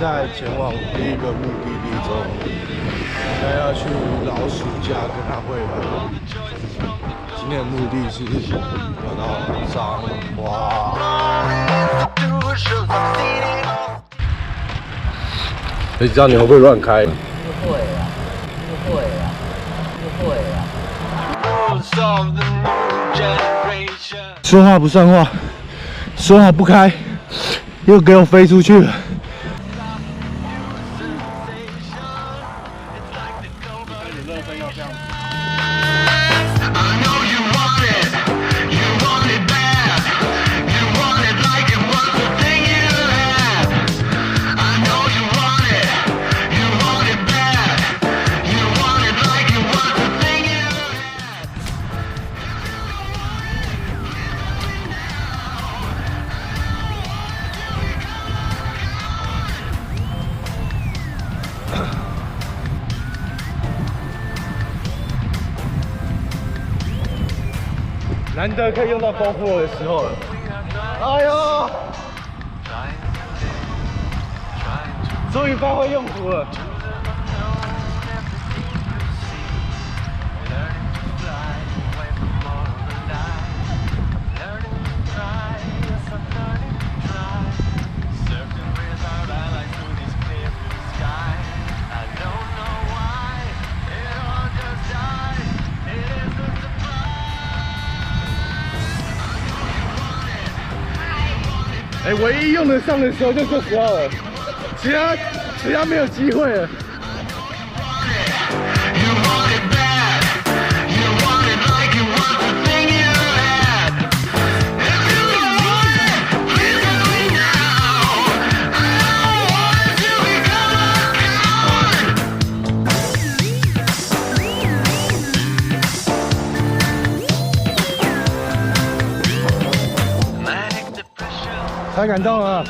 在前往第一个目的地中，现在要去老鼠家跟他会合。今天的目的是要到彰化。你知道你会不会乱开？不会啊，不会啊，不会啊。说话不算话，说好不开，又给我飞出去了。 难得可以用到丰富的时候了。哎呦，终于发挥用途了。唯一用得上的时候就这时候了，其他没有机会了。太感动了。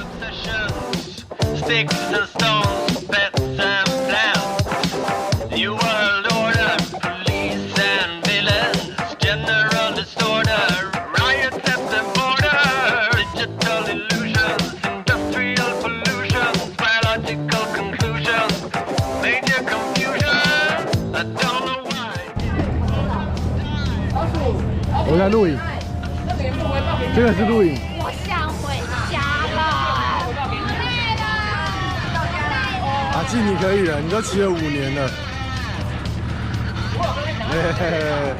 我在录影，这个是录影。我想回家了，累了。阿纪，你可以了，你都骑了5年了。嘿嘿嘿。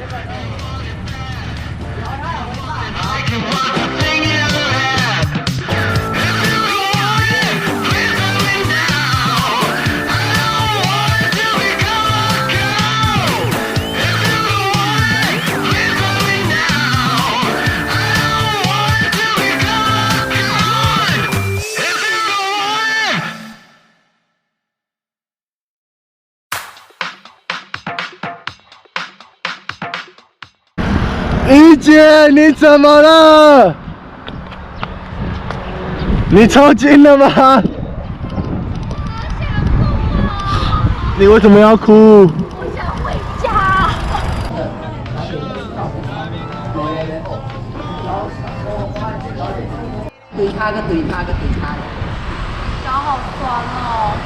一姐，你怎么了？你抽筋了吗？你为什么要哭？我想回家。对他个对他个对他个，脚好酸哦。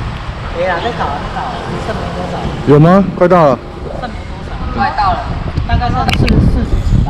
对啦，再搞再搞，剩没多少。有吗？快到了。剩没多少，快到了，大概是40几吧。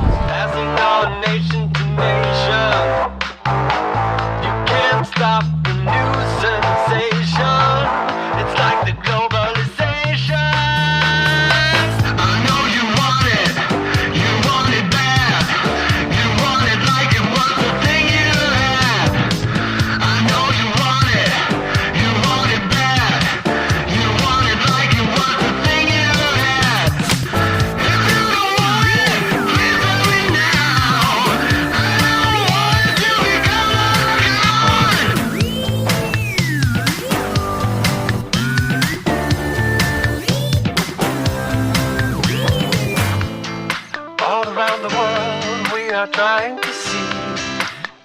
Trying to see,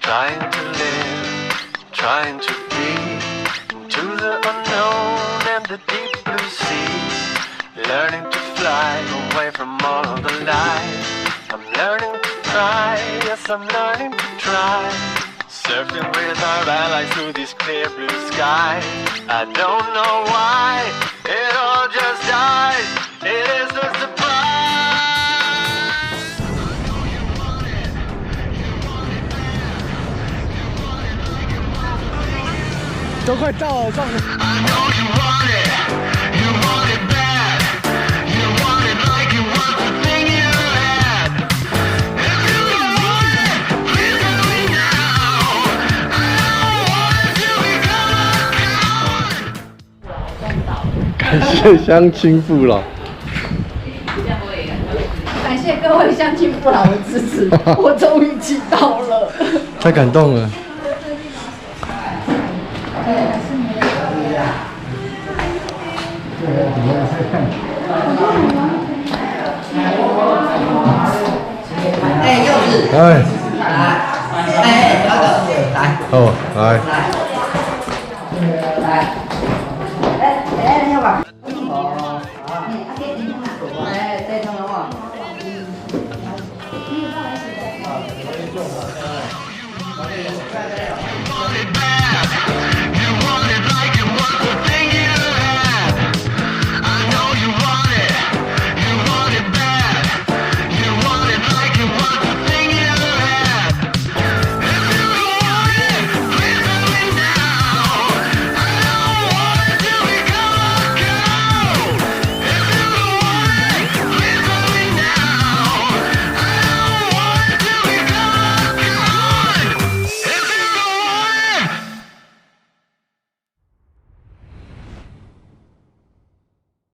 trying to live, trying to breathe into the unknown and the deep blue sea. Learning to fly away from all of the lies. I'm learning to try, yes, I'm learning to try. surfing with our allies through this clear blue sky. I don't know why it all just dies. It is a surprise. 都快到了，上。 I know you want it. You want it bad. You want it like it was the thing you had. If you don't want it, please tell me now. I don't want it to become a coward. 感谢乡亲父老。感谢各位乡亲父老的支持，我终于骑到了，太感动了。哎，柚子，哎，哎，那个，来，哦，来。哎，要吧？哦，好，哎，对，他们话。You want it bad.